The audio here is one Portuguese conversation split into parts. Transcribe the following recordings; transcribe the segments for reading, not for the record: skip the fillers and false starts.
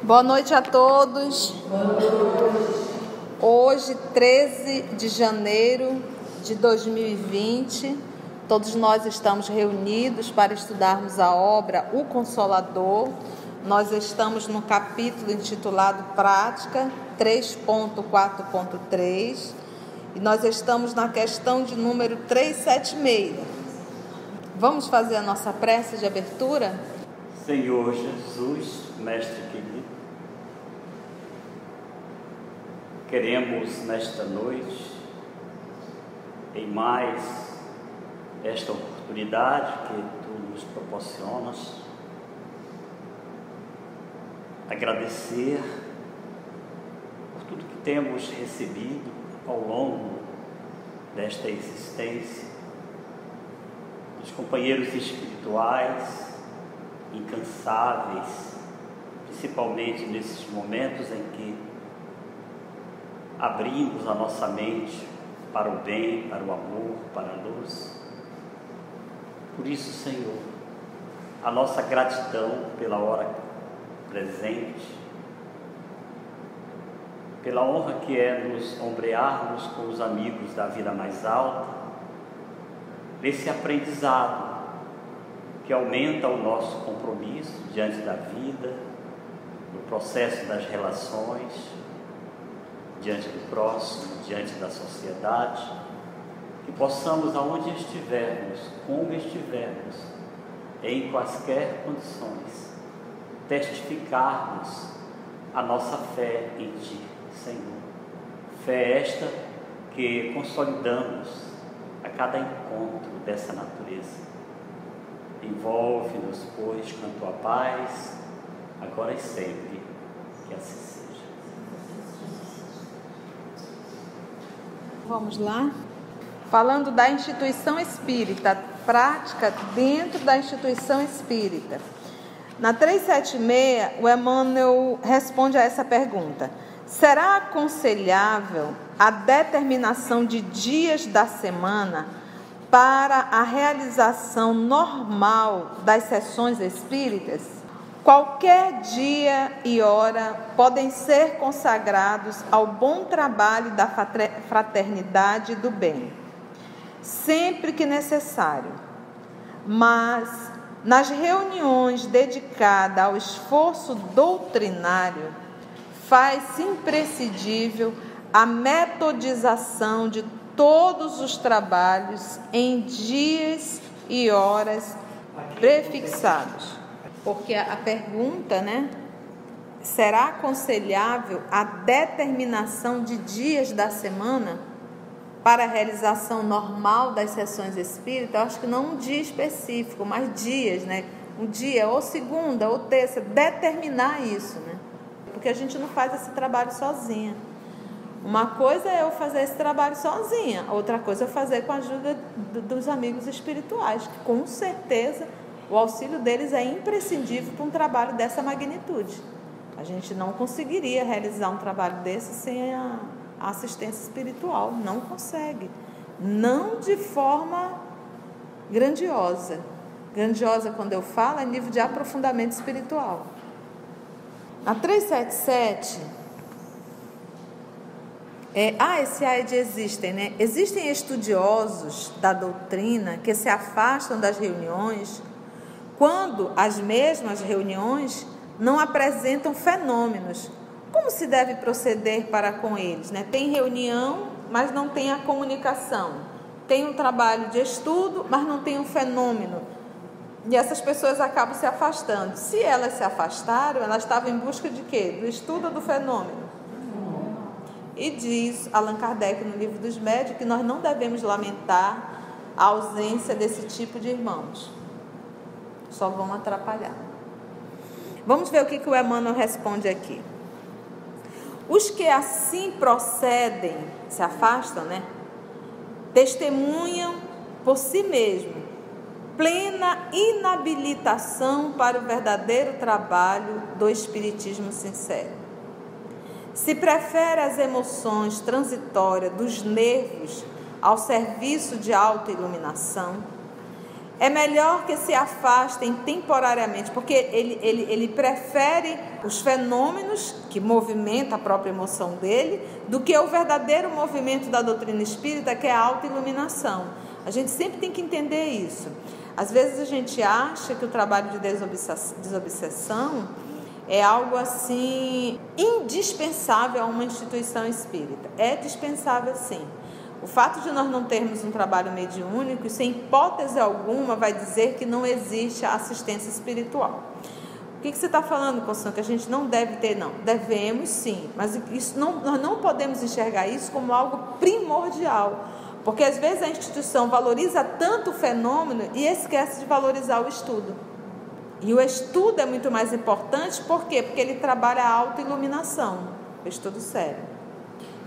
Boa noite a todos. Hoje, 13 de janeiro de 2020, todos nós estamos reunidos para estudarmos a obra O Consolador. Nós estamos no capítulo intitulado Prática 3.4.3 e nós estamos na questão de número 376. Vamos fazer a nossa prece de abertura? Senhor Jesus, Mestre querido, queremos nesta noite, em mais esta oportunidade que Tu nos proporcionas, agradecer por tudo que temos recebido ao longo desta existência, dos companheiros espirituais incansáveis, principalmente nesses momentos em que abrimos a nossa mente para o bem, para o amor, para a luz. Por isso, Senhor, a nossa gratidão pela hora presente, pela honra que é nos ombrearmos com os amigos da vida mais alta, esse aprendizado que aumenta o nosso compromisso diante da vida, no processo das relações, diante do próximo, diante da sociedade, que possamos, aonde estivermos, como estivermos, em quaisquer condições, testificarmos a nossa fé em Ti, Senhor. Fé esta que consolidamos a cada encontro dessa natureza. Envolve-nos, pois, com a Tua paz, agora e sempre, que assim seja. Vamos lá? Falando da instituição espírita, prática dentro da instituição espírita. Na 376, o Emmanuel responde a essa pergunta: será aconselhável a determinação de dias da semana para a realização normal das sessões espíritas? Qualquer dia e hora podem ser consagrados ao bom trabalho da fraternidade e do bem, sempre que necessário. Mas, nas reuniões dedicadas ao esforço doutrinário, faz-se imprescindível a metodização de todos os trabalhos em dias e horas prefixados. Porque a pergunta, será aconselhável a determinação de dias da semana para a realização normal das sessões espíritas? Eu acho que não um dia específico, mas dias, Um dia, ou segunda, ou terça, determinar isso, Porque a gente não faz esse trabalho sozinha. Uma coisa é eu fazer esse trabalho sozinha, outra coisa é eu fazer com a ajuda dos amigos espirituais, que com certeza o auxílio deles é imprescindível para um trabalho dessa magnitude. A gente não conseguiria realizar um trabalho desse sem a assistência espiritual, não consegue. Não de forma grandiosa. Grandiosa, quando eu falo, é nível de aprofundamento espiritual. Na 377... esse AED existem, Existem estudiosos da doutrina que se afastam das reuniões quando as mesmas reuniões não apresentam fenômenos. Como se deve proceder para com eles? Tem reunião, mas não tem a comunicação. Tem um trabalho de estudo, mas não tem um fenômeno. E essas pessoas acabam se afastando. Se elas se afastaram, elas estavam em busca de quê? Do estudo ou do fenômeno? E diz Allan Kardec no Livro dos Médiuns que nós não devemos lamentar a ausência desse tipo de irmãos. Só vão atrapalhar. Vamos ver o que o Emmanuel responde aqui. Os que assim procedem, se afastam, testemunham por si mesmo plena inabilitação para o verdadeiro trabalho do espiritismo sincero. Se prefere as emoções transitórias dos nervos ao serviço de autoiluminação, É melhor que se afastem temporariamente, porque ele prefere os fenômenos que movimentam a própria emoção dele do que o verdadeiro movimento da doutrina espírita, que é a autoiluminação. A gente sempre tem que entender isso. Às vezes a gente acha que o trabalho de desobsessão é algo assim indispensável a uma instituição espírita. É dispensável, sim. O fato de nós não termos um trabalho mediúnico, sem hipótese alguma, vai dizer que não existe assistência espiritual. O que você está falando, Constância? Que a gente não deve ter? Não, devemos sim, mas isso nós não podemos enxergar isso como algo primordial, porque às vezes a instituição valoriza tanto o fenômeno e esquece de valorizar o estudo. E o estudo é muito mais importante, por quê? Porque ele trabalha a autoiluminação, o estudo sério.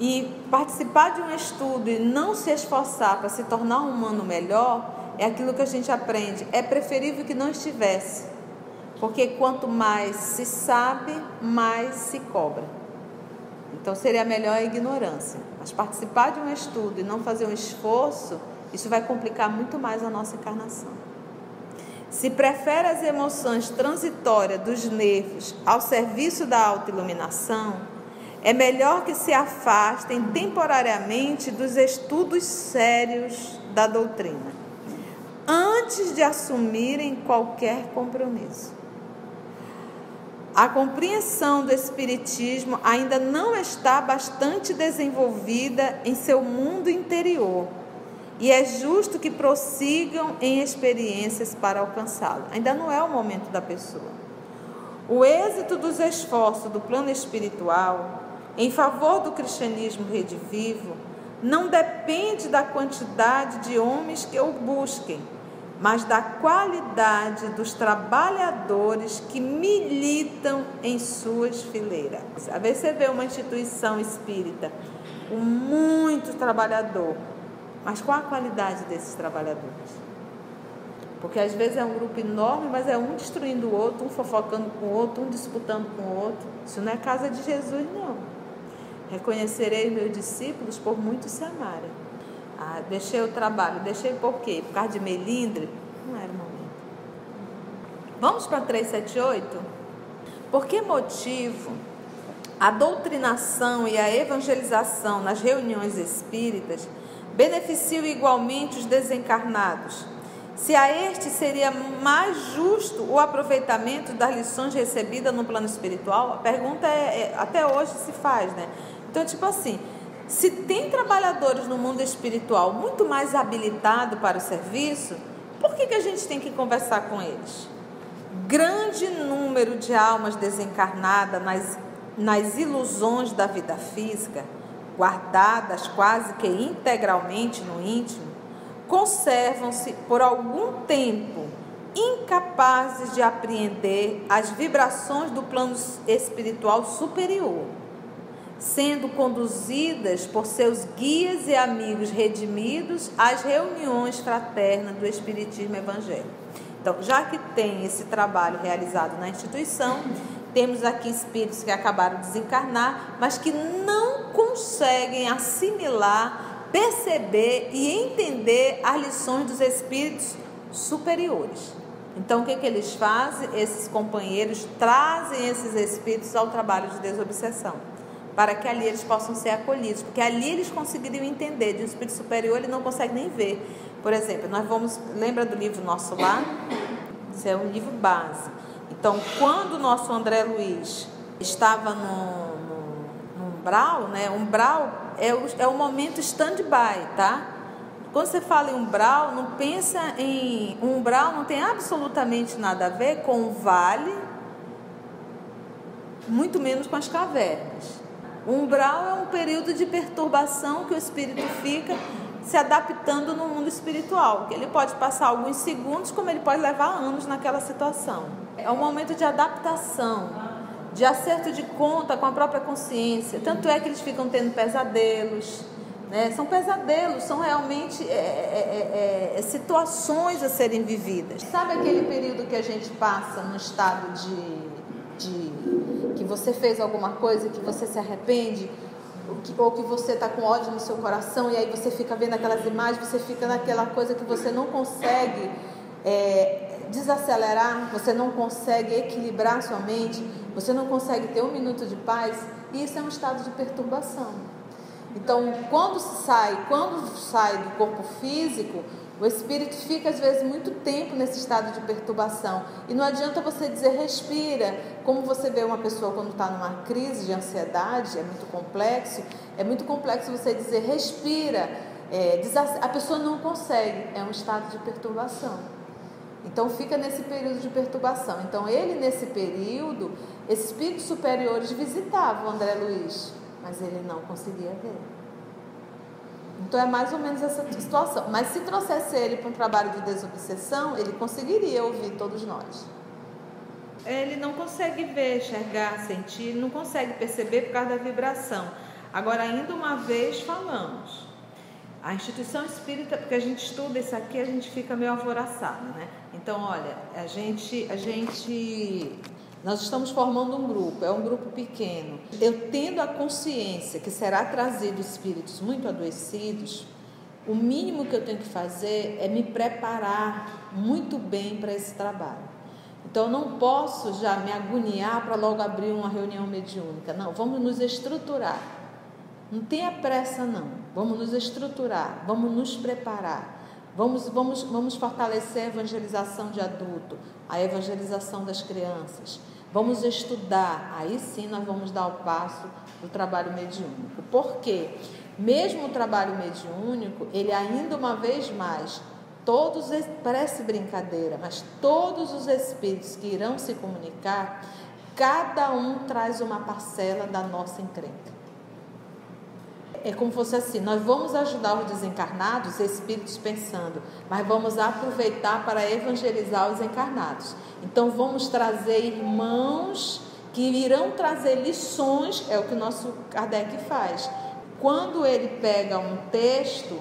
E participar de um estudo e não se esforçar para se tornar um humano melhor, é aquilo que a gente aprende. É preferível que não estivesse, porque quanto mais se sabe, mais se cobra. Então seria melhor a ignorância. Mas participar de um estudo e não fazer um esforço, isso vai complicar muito mais a nossa encarnação. Se prefere as emoções transitórias dos nervos ao serviço da autoiluminação, é melhor que se afastem temporariamente dos estudos sérios da doutrina, antes de assumirem qualquer compromisso. A compreensão do Espiritismo ainda não está bastante desenvolvida em seu mundo interior, e é justo que prossigam em experiências para alcançá-lo. Ainda não é o momento da pessoa. O êxito dos esforços do plano espiritual em favor do cristianismo redivivo não depende da quantidade de homens que o busquem, mas da qualidade dos trabalhadores que militam em suas fileiras. Às vezes você vê uma instituição espírita com muito trabalhador, mas qual a qualidade desses trabalhadores? Porque às vezes é um grupo enorme, mas é um destruindo o outro, um fofocando com o outro, um disputando com o outro. Isso não é casa de Jesus, não. Reconhecerei meus discípulos por muito se amarem. Deixei o trabalho. Deixei por quê? Por causa de melindre? Não era o momento. Vamos para 378? Por que motivo a doutrinação e a evangelização nas reuniões espíritas beneficiam igualmente os desencarnados? Se a este seria mais justo o aproveitamento das lições recebidas no plano espiritual? A pergunta até hoje se faz, né? Então, tipo assim, se tem trabalhadores no mundo espiritual muito mais habilitados para o serviço, por que a gente tem que conversar com eles? Grande número de almas desencarnadas nas ilusões da vida física, guardadas quase que integralmente no íntimo, conservam-se por algum tempo incapazes de apreender as vibrações do plano espiritual superior, sendo conduzidas por seus guias e amigos redimidos às reuniões fraternas do Espiritismo Evangélico. Então, já que tem esse trabalho realizado na instituição, temos aqui espíritos que acabaram de desencarnar, mas que não conseguem assimilar, perceber e entender as lições dos espíritos superiores. Então, o que eles fazem? Esses companheiros trazem esses espíritos ao trabalho de desobsessão, para que ali eles possam ser acolhidos, porque ali eles conseguiriam entender. De um espírito superior ele não consegue nem ver. Por exemplo, lembra do livro Nosso Lar? Isso é um livro base. Então, quando o nosso André Luiz estava no umbral, né? Umbral é o momento stand-by, tá? Quando você fala em umbral, não pensa em... Umbral não tem absolutamente nada a ver com o vale, muito menos com as cavernas. O umbral é um período de perturbação que o espírito fica se adaptando no mundo espiritual, que ele pode passar alguns segundos, como ele pode levar anos naquela situação. É um momento de adaptação, de acerto de conta com a própria consciência. Tanto é que eles ficam tendo pesadelos, né? São pesadelos, são realmente situações a serem vividas. Sabe aquele período que a gente passa no estado de que você fez alguma coisa, que você se arrepende, ou que você está com ódio no seu coração, e aí você fica vendo aquelas imagens, você fica naquela coisa que você não consegue desacelerar, você não consegue equilibrar sua mente, você não consegue ter 1 minuto de paz, e isso é um estado de perturbação. Então, quando sai do corpo físico, o espírito fica às vezes muito tempo nesse estado de perturbação, e não adianta você dizer respira, como você vê uma pessoa quando está numa crise de ansiedade, é muito complexo você dizer respira, a pessoa não consegue, é um estado de perturbação. Então fica nesse período de perturbação. Então ele, nesse período, espíritos superiores visitavam o André Luiz, mas ele não conseguia ver. Então é mais ou menos essa situação. Mas se trouxesse ele para um trabalho de desobsessão, ele conseguiria ouvir todos nós. Ele não consegue ver, enxergar, sentir, não consegue perceber por causa da vibração. Agora, ainda uma vez falamos, a instituição espírita, porque a gente estuda isso aqui, a gente fica meio alvoroçado, né? Então, olha, nós estamos formando um grupo, é um grupo pequeno. Eu tendo a consciência que será trazido espíritos muito adoecidos, o mínimo que eu tenho que fazer é me preparar muito bem para esse trabalho. Então, eu não posso já me agoniar para logo abrir uma reunião mediúnica. Não, vamos nos estruturar. Não tenha pressa, não. Vamos nos estruturar, vamos nos preparar. Vamos fortalecer a evangelização de adulto, a evangelização das crianças. Vamos estudar, aí sim nós vamos dar o passo do trabalho mediúnico. Porque mesmo o trabalho mediúnico, ele ainda uma vez mais, parece brincadeira, mas todos os espíritos que irão se comunicar, cada um traz uma parcela da nossa encrenca. É como se fosse assim, nós vamos ajudar os desencarnados, espíritos pensando, mas vamos aproveitar para evangelizar os encarnados. Então vamos trazer irmãos que irão trazer lições, é o que o nosso Kardec faz. Quando ele pega um texto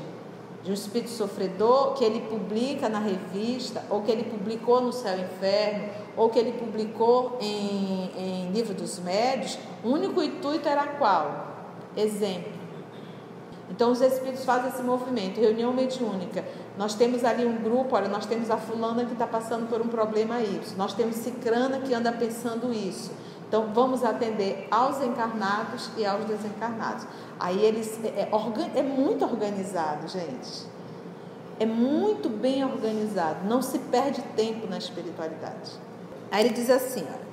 de um espírito sofredor, que ele publica na revista, ou que ele publicou no Céu e Inferno, ou que ele publicou em Livro dos Médios, o único intuito era qual? Exemplo. Então os espíritos fazem esse movimento, reunião mediúnica. Nós temos ali um grupo, olha, nós temos a fulana que está passando por um problema Y, nós temos cicrana que anda pensando isso. Então vamos atender aos encarnados e aos desencarnados. Aí eles é muito organizado, gente. É muito bem organizado, não se perde tempo na espiritualidade. Aí ele diz assim, olha,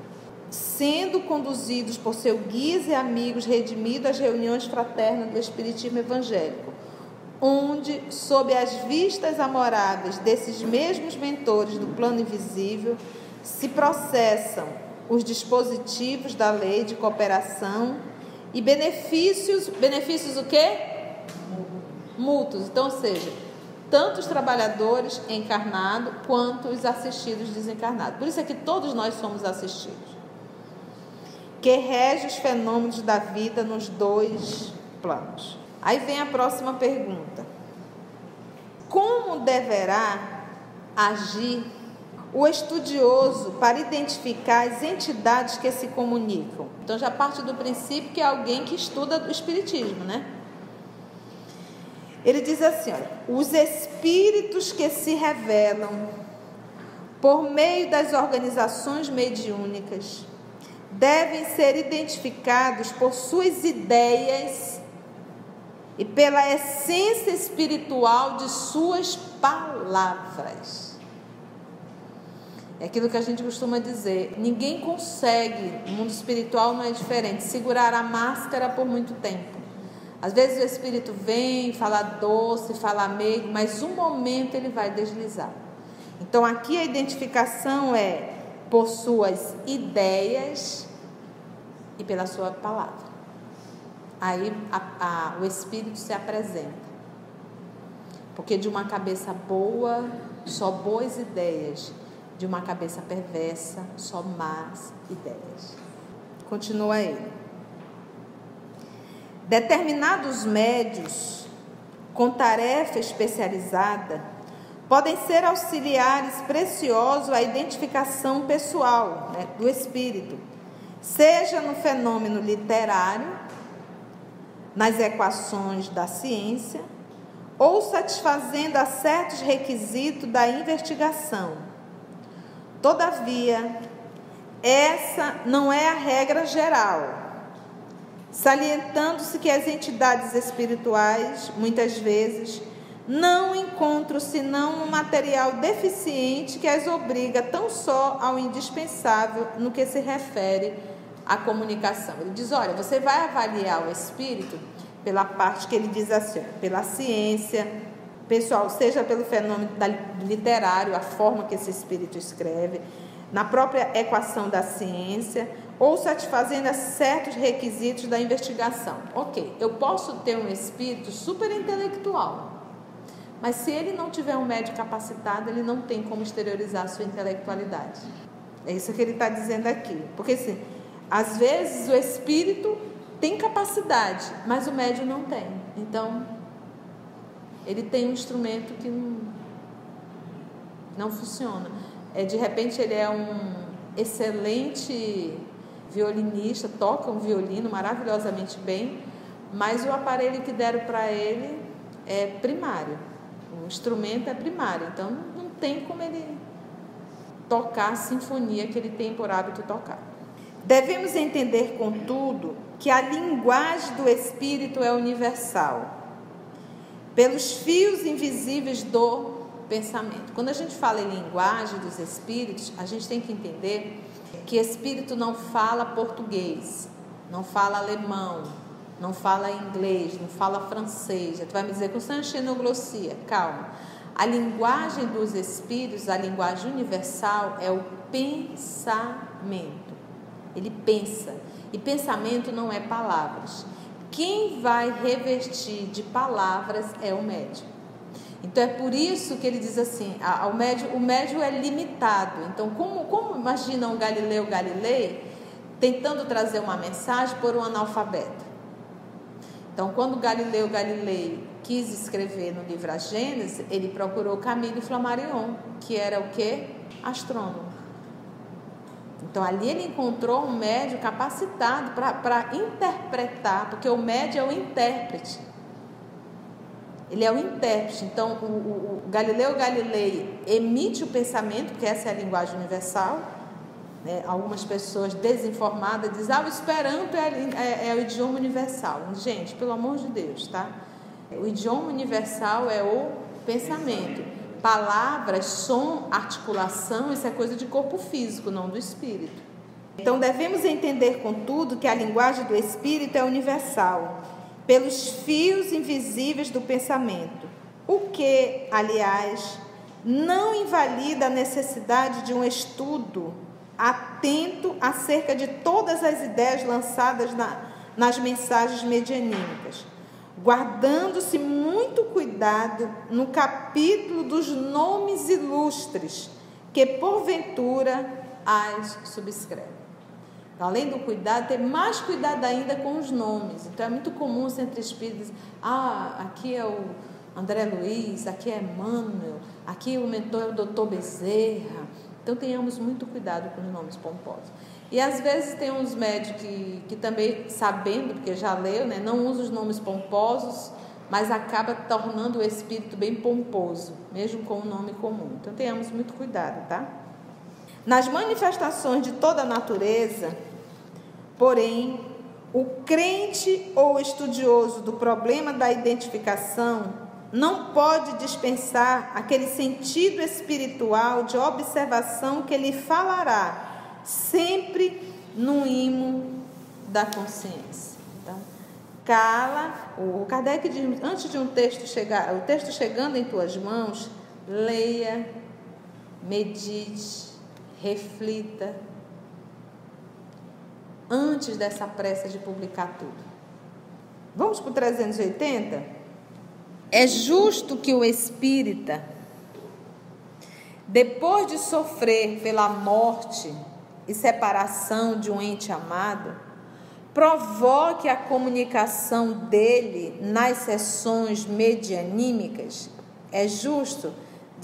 sendo conduzidos por seu guias e amigos redimidos às reuniões fraternas do Espiritismo Evangélico, onde, sob as vistas amoráveis desses mesmos mentores do plano invisível, se processam os dispositivos da lei de cooperação e benefícios o quê? Mútuos. Então, ou seja, tanto os trabalhadores encarnados quanto os assistidos desencarnados. Por isso é que todos nós somos assistidos. Que rege os fenômenos da vida nos dois planos. Aí vem a próxima pergunta. Como deverá agir o estudioso para identificar as entidades que se comunicam? Então já parte do princípio que é alguém que estuda o espiritismo, né? Ele diz assim, olha, os espíritos que se revelam por meio das organizações mediúnicas devem ser identificados por suas ideias e pela essência espiritual de suas palavras. É aquilo que a gente costuma dizer, ninguém consegue, no mundo espiritual não é diferente, segurar a máscara por muito tempo. Às vezes o espírito vem, fala doce, fala meigo, mas um momento ele vai deslizar. Então aqui a identificação é por suas ideias e pela sua palavra. Aí o espírito se apresenta. Porque de uma cabeça boa, só boas ideias. De uma cabeça perversa, só más ideias. Continua ele. Determinados médios com tarefa especializada podem ser auxiliares preciosos à identificação pessoal, né, do espírito, seja no fenômeno literário, nas equações da ciência ou satisfazendo a certos requisitos da investigação. Todavia, essa não é a regra geral, salientando-se que as entidades espirituais, muitas vezes, não encontram senão um material deficiente que as obriga tão só ao indispensável no que se refere à comunicação. Ele diz, olha, você vai avaliar o espírito pela parte que ele diz assim, pela ciência, pessoal, seja pelo fenômeno literário, a forma que esse espírito escreve, na própria equação da ciência, ou satisfazendo a certos requisitos da investigação. Ok, eu posso ter um espírito super intelectual, mas se ele não tiver um médium capacitado, ele não tem como exteriorizar a sua intelectualidade. É isso que ele está dizendo aqui. Porque, assim, às vezes o espírito tem capacidade, mas o médium não tem. Então, ele tem um instrumento que não funciona. De repente, ele é um excelente violinista, toca um violino maravilhosamente bem, mas o aparelho que deram para ele é primário. O instrumento é primário, então não tem como ele tocar a sinfonia que ele tem por hábito tocar. Devemos entender, contudo, que a linguagem do espírito é universal, pelos fios invisíveis do pensamento. Quando a gente fala em linguagem dos espíritos, a gente tem que entender que espírito não fala português, não fala alemão, não fala inglês, não fala francês. Tu vai me dizer com xenoglossia. Calma. A linguagem dos espíritos, a linguagem universal é o pensamento. Ele pensa. E pensamento não é palavras. Quem vai revestir de palavras é o médium. Então é por isso que ele diz assim, o médium é limitado. Então como imagina um Galileu Galilei tentando trazer uma mensagem por um analfabeto? Então, quando Galileu Galilei quis escrever no livro A Gênese, ele procurou Camille Flammarion, que era o quê? Astrônomo. Então, ali ele encontrou um médium capacitado para interpretar, porque o médium é o intérprete. Ele é o intérprete. Então, o Galileu Galilei emite o pensamento, porque essa é a linguagem universal. Algumas pessoas desinformadas dizem, o Esperanto é o idioma universal. Gente, pelo amor de Deus, tá? O idioma universal é o pensamento. Palavras, som, articulação, isso é coisa de corpo físico, não do espírito. Então, devemos entender, contudo, que a linguagem do espírito é universal, pelos fios invisíveis do pensamento, o que, aliás, não invalida a necessidade de um estudo atento acerca de todas as ideias lançadas nas mensagens medianímicas, guardando-se muito cuidado no capítulo dos nomes ilustres que porventura as subscreve. Então, além do cuidado, ter mais cuidado ainda com os nomes. Então é muito comum entre espíritos, aqui é o André Luiz, aqui é Emmanuel, aqui o mentor é o Dr. Bezerra. Então, tenhamos muito cuidado com os nomes pomposos. E, às vezes, tem uns médios que também, sabendo, porque já leu, não usa os nomes pomposos, mas acaba tornando o espírito bem pomposo, mesmo com o nome comum. Então, tenhamos muito cuidado, tá? Nas manifestações de toda a natureza, porém, o crente ou estudioso do problema da identificação não pode dispensar aquele sentido espiritual de observação que lhe falará sempre no imo da consciência. Então, cala. O Kardec diz, antes de o texto chegando em tuas mãos, leia, medite, reflita, antes dessa pressa de publicar tudo. Vamos para o 380? É justo que o espírita, depois de sofrer pela morte e separação de um ente amado, provoque a comunicação dele nas sessões medianímicas? É justo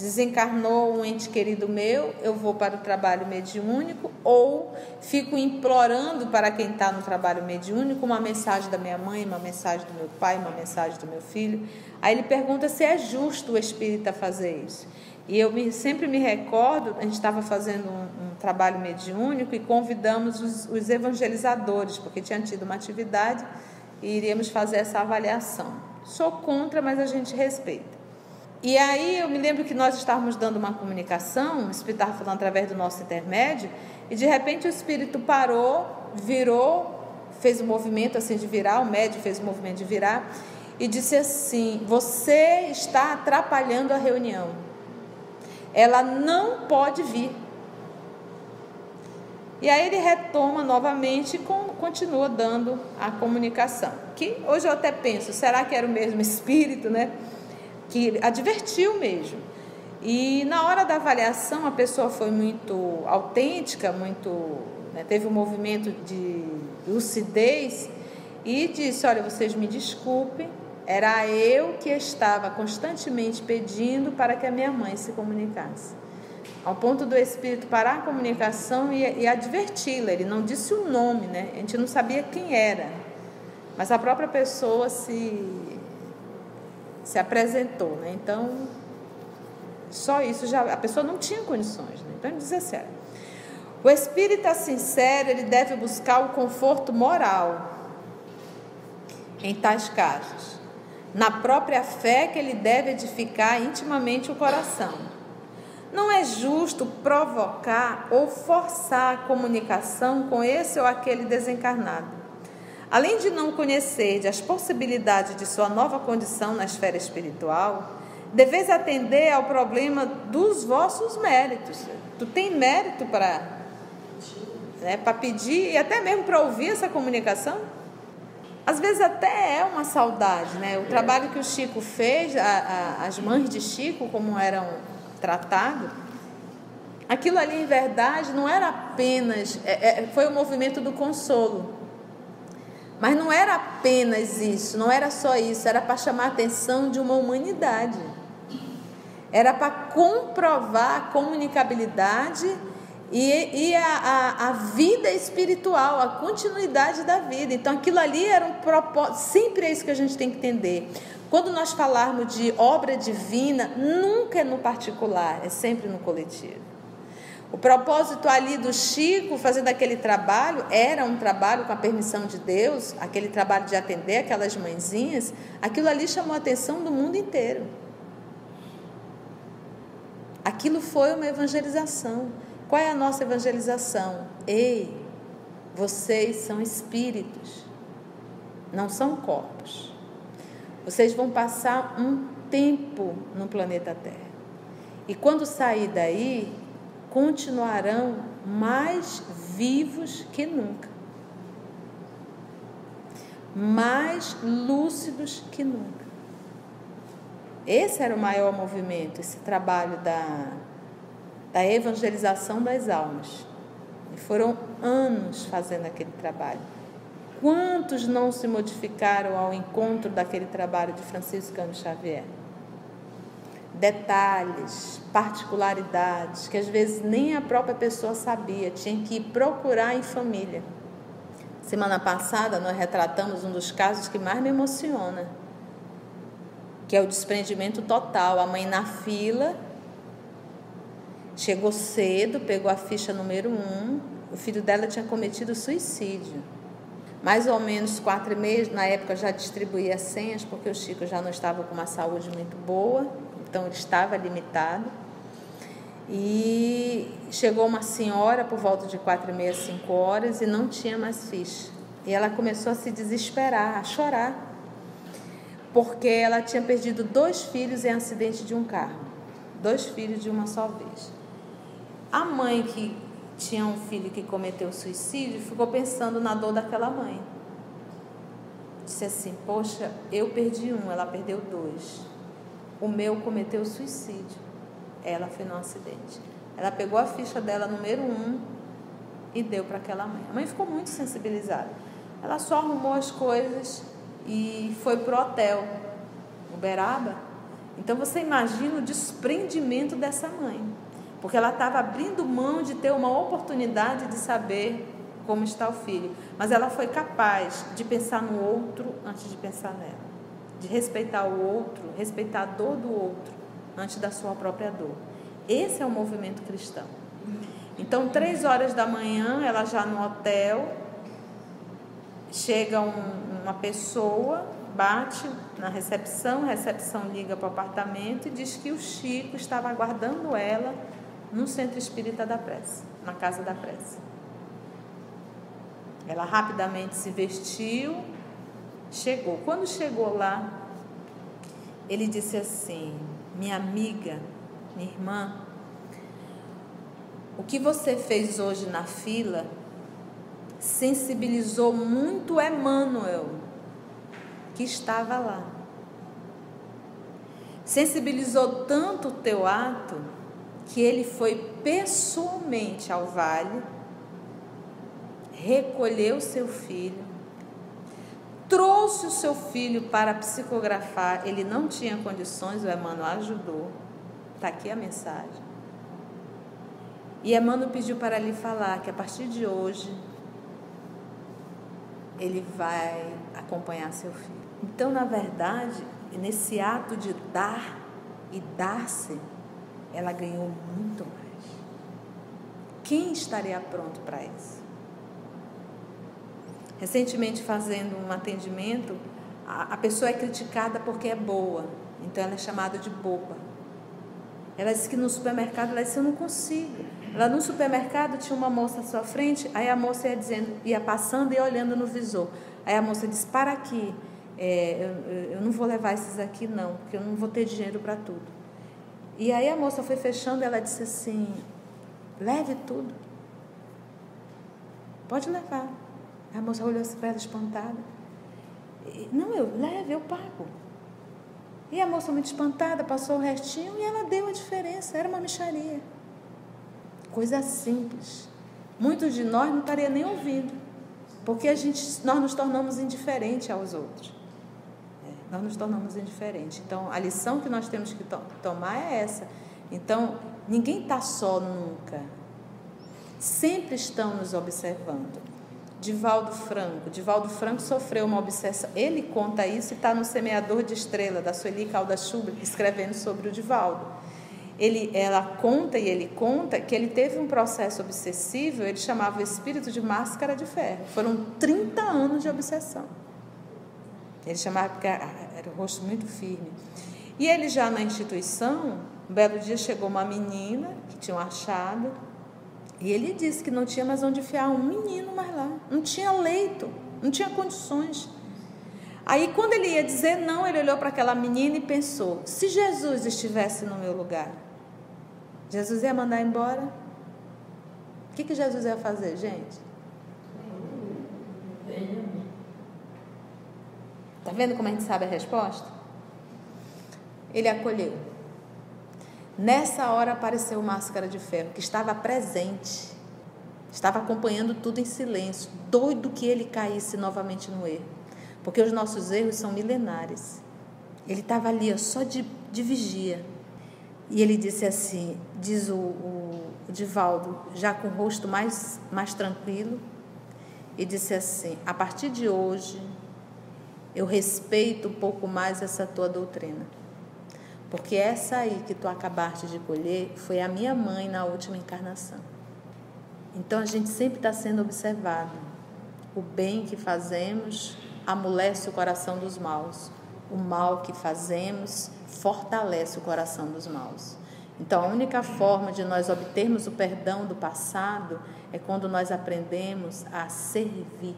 desencarnou um ente querido meu, eu vou para o trabalho mediúnico ou fico implorando para quem está no trabalho mediúnico uma mensagem da minha mãe, uma mensagem do meu pai, uma mensagem do meu filho. Aí ele pergunta se é justo o espírita fazer isso. E eu sempre me recordo, a gente estava fazendo um trabalho mediúnico e convidamos os evangelizadores, porque tinha tido uma atividade e iríamos fazer essa avaliação. Sou contra, mas a gente respeita. E aí eu me lembro que nós estávamos dando uma comunicação, o espírito estava falando através do nosso intermédio, e de repente o espírito parou, virou, fez um movimento assim de virar, o médium fez um movimento de virar, e disse assim: você está atrapalhando a reunião, ela não pode vir. E aí ele retoma novamente e continua dando a comunicação, que hoje eu até penso, será que era o mesmo espírito, né? Que advertiu mesmo. E na hora da avaliação a pessoa foi muito autêntica, teve um movimento de lucidez e disse: olha, vocês me desculpem, era eu que estava constantemente pedindo para que a minha mãe se comunicasse. Ao ponto do espírito parar a comunicação e adverti-la. Ele não disse o nome, né? A gente não sabia quem era, mas a própria pessoa se apresentou, né? Então, só isso já, a pessoa não tinha condições, né? Então ele diz assim: o espírita sincero, ele deve buscar o conforto moral em tais casos, na própria fé que ele deve edificar intimamente o coração. Não é justo provocar ou forçar a comunicação com esse ou aquele desencarnado. Além de não conhecer as possibilidades de sua nova condição na esfera espiritual, deveis atender ao problema dos vossos méritos. Tu tem mérito para pedir e até mesmo para ouvir essa comunicação? Às vezes até é uma saudade, né? O trabalho que o Chico fez, as mães de Chico, como eram tratadas, aquilo ali em verdade não era apenas, foi o movimento do consolo. Mas não era apenas isso, não era só isso, era para chamar a atenção de uma humanidade. Era para comprovar a comunicabilidade e a vida espiritual, a continuidade da vida. Então aquilo ali era um propósito, sempre é isso que a gente tem que entender. Quando nós falarmos de obra divina, nunca é no particular, é sempre no coletivo. O propósito ali do Chico fazendo aquele trabalho era um trabalho com a permissão de Deus, aquele trabalho de atender aquelas mãezinhas, aquilo ali chamou a atenção do mundo inteiro. Aquilo foi uma evangelização. Qual é a nossa evangelização? Ei, vocês são espíritos, não são corpos. Vocês vão passar um tempo no planeta Terra. E quando sair daí, continuarão mais vivos que nunca, mais lúcidos que nunca. Esse era o maior movimento, esse trabalho da evangelização das almas. E foram anos fazendo aquele trabalho. Quantos não se modificaram ao encontro daquele trabalho de Francisco Cândido Xavier? Detalhes, particularidades que às vezes nem a própria pessoa sabia, tinha que ir procurar em família. Semana passada nós retratamos um dos casos que mais me emociona, que é o desprendimento total. A mãe na fila, chegou cedo, pegou a ficha número 1, o filho dela tinha cometido suicídio. Mais ou menos 4h30, na época já distribuía as senhas, porque o Chico já não estava com uma saúde muito boa, então ele estava limitado. E chegou uma senhora por volta de 4h30, 5h, e não tinha mais ficha. E ela começou a se desesperar, a chorar, porque ela tinha perdido 2 filhos em acidente de um carro. 2 filhos de uma só vez. A mãe que tinha um filho que cometeu suicídio ficou pensando na dor daquela mãe. Disse assim: poxa, eu perdi 1, ela perdeu 2. O meu cometeu suicídio, ela foi num acidente. Ela pegou a ficha dela número 1 e deu para aquela mãe. A mãe ficou muito sensibilizada. Ela só arrumou as coisas e foi pro hotel Uberaba Então você imagina o desprendimento dessa mãe, porque ela estava abrindo mão de ter uma oportunidade de saber como está o filho, mas ela foi capaz de pensar no outro antes de pensar nela, de respeitar o outro, respeitar a dor do outro antes da sua própria dor. Esse é o movimento cristão. Então 3 horas da manhã, ela já no hotel, chega uma pessoa, bate na recepção, a recepção liga para o apartamento e diz que o Chico estava aguardando ela no Centro Espírita da Prece, na Casa da Prece. Ela rapidamente se vestiu, chegou. Quando chegou lá, ele disse assim: minha amiga, minha irmã, o que você fez hoje na fila sensibilizou muito Emmanuel, que estava lá. Sensibilizou tanto o teu ato que ele foi pessoalmente ao vale, recolheu o seu filho, trouxe o seu filho para psicografar. Ele não tinha condições, o Emmanuel ajudou. Está aqui a mensagem. E Emmanuel pediu para lhe falar que a partir de hoje ele vai acompanhar seu filho. Então, na verdade, nesse ato de dar e dar-se, ela ganhou muito mais. Quem estaria pronto para isso? Recentemente, fazendo um atendimento, a pessoa é criticada porque é boa, então ela é chamada de boba. Ela disse que no supermercado, ela disse: eu não consigo. Lá no supermercado tinha uma moça à sua frente, aí a moça ia passando e olhando no visor. Aí a moça disse: para aqui, eu não vou levar esses aqui não, porque eu não vou ter dinheiro para tudo. E aí a moça foi fechando, ela disse assim: leve tudo, pode levar. A moça olhou assim para ela espantada: não, eu pago. E a moça muito espantada passou o restinho e ela deu a diferença, era uma mixaria. Coisa simples. Muitos de nós não estariam nem ouvindo, porque nós nos tornamos indiferentes aos outros. Nós nos tornamos indiferentes. Então, a lição que nós temos que tomar é essa. Então, ninguém está só nunca. Sempre estão nos observando. Divaldo Franco sofreu uma obsessão. Ele conta isso e está no Semeador de Estrela, da Sueli Caldas Schubert, escrevendo sobre o Divaldo. Ela conta que ele teve um processo obsessivo, ele chamava o espírito de máscara de ferro. Foram 30 anos de obsessão. Ele chamava porque era o rosto muito firme. E ele já na instituição, um belo dia chegou uma menina que tinham achado, e ele disse que não tinha mais onde enfiar um menino mais lá. Não tinha leito, não tinha condições. Aí quando ele ia dizer não, ele olhou para aquela menina e pensou: se Jesus estivesse no meu lugar, Jesus ia mandar embora? O que Jesus ia fazer, gente? Está vendo como a gente sabe a resposta? Ele acolheu. Nessa hora apareceu o Máscara de Ferro, que estava presente, estava acompanhando tudo em silêncio, doido que ele caísse novamente no erro, porque os nossos erros são milenares. Ele estava ali, só de vigia. E ele disse assim, diz o Divaldo, já com o rosto mais tranquilo, e disse assim: a partir de hoje, eu respeito um pouco mais essa tua doutrina, porque essa aí que tu acabaste de colher foi a minha mãe na última encarnação. Então a gente sempre está sendo observado. O bem que fazemos amolece o coração dos maus. O mal que fazemos fortalece o coração dos maus. Então a única forma de nós obtermos o perdão do passado é quando nós aprendemos a servir.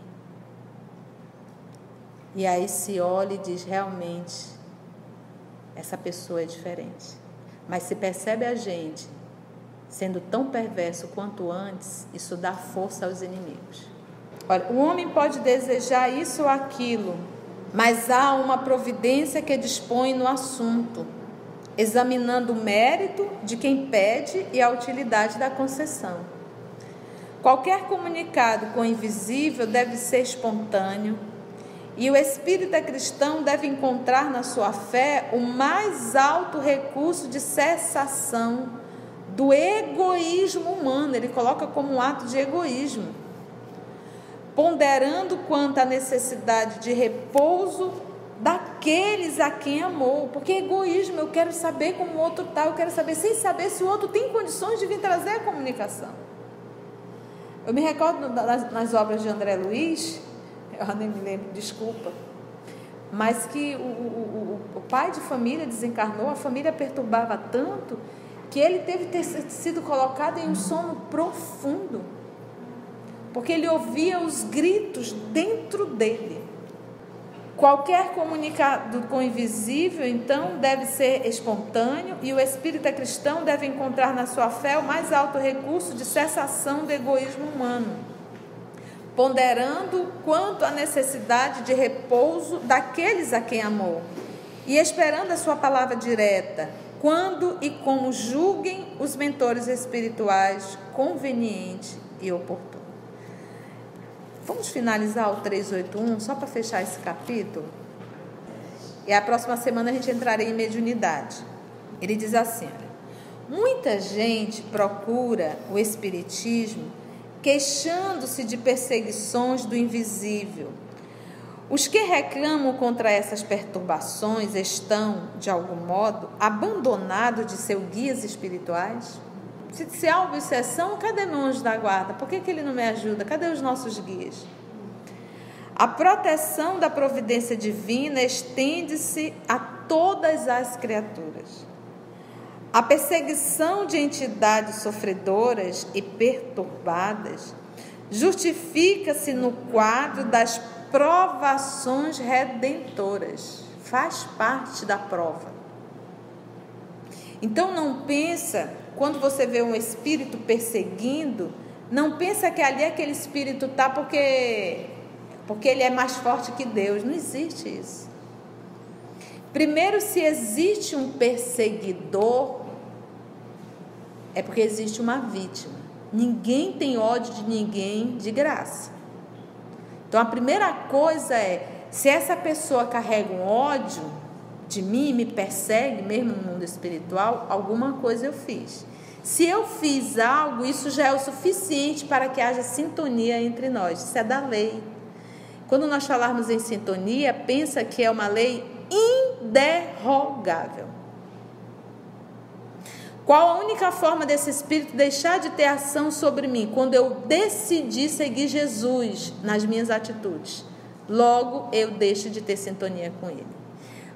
E aí se olha e diz: realmente, essa pessoa é diferente. Mas se percebe a gente sendo tão perverso quanto antes, isso dá força aos inimigos. Olha, o homem pode desejar isso ou aquilo, mas há uma providência que dispõe no assunto, examinando o mérito de quem pede e a utilidade da concessão. Qualquer comunicado com o invisível deve ser espontâneo E o espírita cristão deve encontrar na sua fé o mais alto recurso de cessação do egoísmo humano. Ele coloca como um ato de egoísmo, ponderando quanto à necessidade de repouso daqueles a quem amou. Porque egoísmo, eu quero saber como o outro está, eu quero saber, sem saber se o outro tem condições de vir trazer a comunicação. Eu me recordo nas obras de André Luiz, eu nem me lembro, desculpa, mas que o pai de família desencarnou, a família perturbava tanto que ele teve que ter sido colocado em um sono profundo, porque ele ouvia os gritos dentro dele. Qualquer comunicado com o invisível, então, deve ser espontâneo, e o espírita cristão deve encontrar na sua fé o mais alto recurso de cessação do egoísmo humano, ponderando quanto à necessidade de repouso daqueles a quem amou, e esperando a sua palavra direta, quando e como julguem os mentores espirituais conveniente e oportuno. Vamos finalizar o 381, só para fechar esse capítulo? E a próxima semana a gente entrará em mediunidade. Ele diz assim: muita gente procura o espiritismo queixando-se de perseguições do invisível. Os que reclamam contra essas perturbações estão, de algum modo, abandonados de seus guias espirituais? Se há obsessão, cadê meu anjo da guarda? Por que ele não me ajuda? Cadê os nossos guias? A proteção da providência divina estende-se a todas as criaturas. A perseguição de entidades sofredoras e perturbadas justifica-se no quadro das provações redentoras. Faz parte da prova. Então não pensa, quando você vê um espírito perseguindo, não pensa que ali aquele espírito está porque ele é mais forte que Deus. Não existe isso. Primeiro, se existe um perseguidor, é porque existe uma vítima. Ninguém tem ódio de ninguém de graça. Então a primeira coisa é, se essa pessoa carrega um ódio de mim, me persegue, mesmo no mundo espiritual, alguma coisa eu fiz. Se eu fiz algo, isso já é o suficiente para que haja sintonia entre nós. Isso é da lei. Quando nós falarmos em sintonia, pensa que é uma lei inderrogável. Qual a única forma desse espírito deixar de ter ação sobre mim? Quando eu decidi seguir Jesus nas minhas atitudes. Logo, eu deixo de ter sintonia com ele.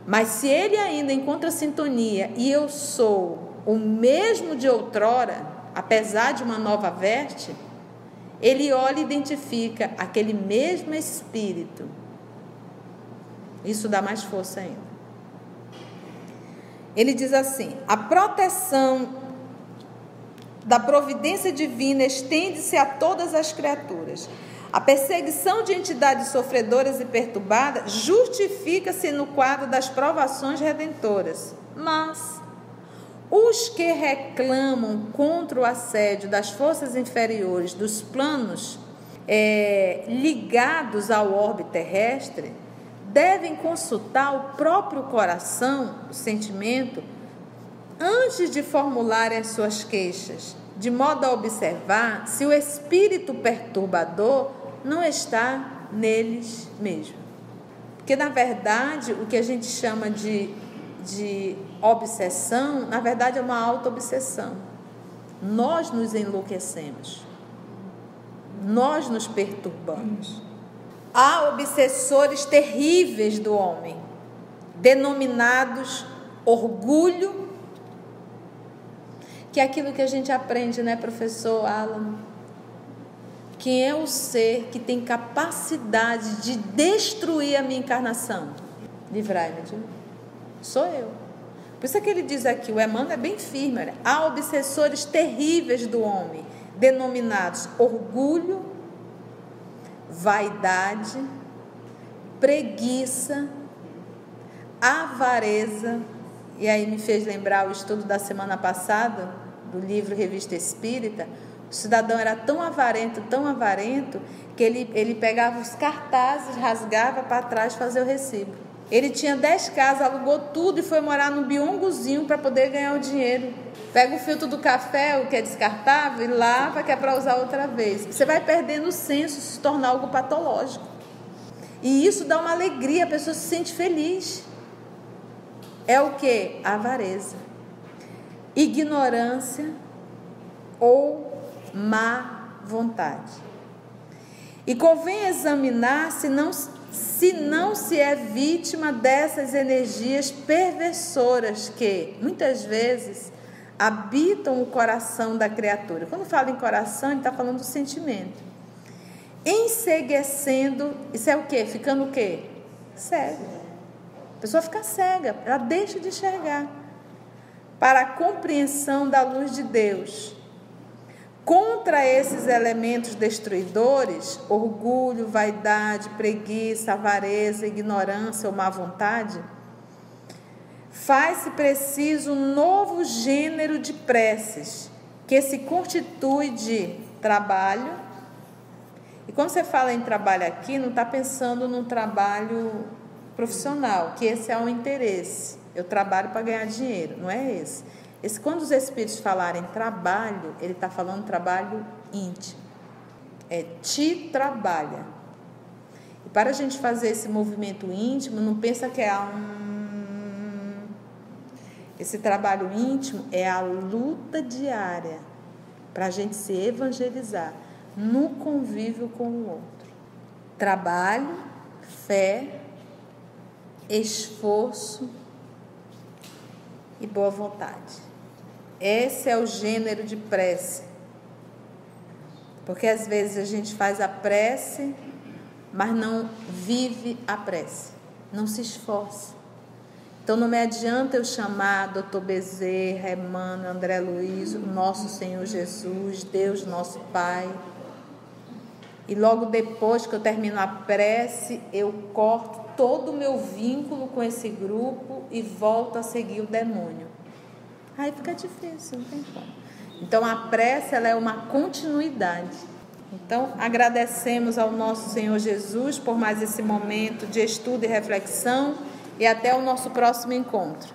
Mas se ele ainda encontra sintonia e eu sou o mesmo de outrora, apesar de uma nova veste, ele olha e identifica aquele mesmo espírito. Isso dá mais força ainda. Ele diz assim: a proteção da providência divina estende-se a todas as criaturas. A perseguição de entidades sofredoras e perturbadas justifica-se no quadro das provações redentoras. Mas os que reclamam contra o assédio das forças inferiores dos planos ligados ao orbe terrestre devem consultar o próprio coração, o sentimento, antes de formularem as suas queixas, de modo a observar se o espírito perturbador não está neles mesmo. Porque, na verdade, o que a gente chama de obsessão, na verdade, é uma auto-obsessão. Nós nos enlouquecemos. Nós nos perturbamos. Há obsessores terríveis do homem, denominados orgulho, que é aquilo que a gente aprende, né, professor Alan? Quem é o ser que tem capacidade de destruir a minha encarnação? Livrai-me de mim. Sou eu. Por isso é que ele diz aqui, o Emmanuel é bem firme, olha, há obsessores terríveis do homem, denominados orgulho, vaidade, preguiça, avareza. E aí me fez lembrar o estudo da semana passada, do livro Revista Espírita. O cidadão era tão avarento, que ele pegava os cartazes, rasgava para trás fazer o recibo. Ele tinha 10 casas, alugou tudo e foi morar num biongozinho para poder ganhar o dinheiro. Pega o filtro do café, o que é descartável, e lava, que é para usar outra vez. Você vai perdendo o senso, se tornar algo patológico. E isso dá uma alegria, a pessoa se sente feliz. É o que? Avareza, ignorância ou má vontade. E convém examinar se não se é vítima dessas energias perversoras que, muitas vezes, habitam o coração da criatura. Quando fala em coração, ele está falando do sentimento. Enceguecendo, isso é o quê? Ficando o quê? Cego. A pessoa fica cega, ela deixa de enxergar. Para a compreensão da luz de Deus. Contra esses elementos destruidores, orgulho, vaidade, preguiça, avareza, ignorância ou má vontade, faz-se preciso um novo gênero de preces, que se constitui de trabalho. E quando você fala em trabalho aqui, não está pensando num trabalho profissional, que esse é o interesse. Eu trabalho para ganhar dinheiro, não é esse. Quando os espíritos falarem trabalho, ele está falando trabalho íntimo. É te trabalha. E para a gente fazer esse movimento íntimo, não pensa que é esse trabalho íntimo é a luta diária para a gente se evangelizar no convívio com o outro. Trabalho, fé, esforço e boa vontade. Esse é o gênero de prece. Porque às vezes a gente faz a prece, mas não vive a prece, não se esforça. Então não me adianta eu chamar Dr. Bezerra, Emmanuel, André Luiz, o nosso Senhor Jesus, Deus nosso Pai. E logo depois que eu termino a prece, eu corto todo o meu vínculo com esse grupo e volto a seguir o demônio. Aí fica difícil, não tem como. Então a prece, ela é uma continuidade. Então agradecemos ao nosso Senhor Jesus por mais esse momento de estudo e reflexão e até o nosso próximo encontro.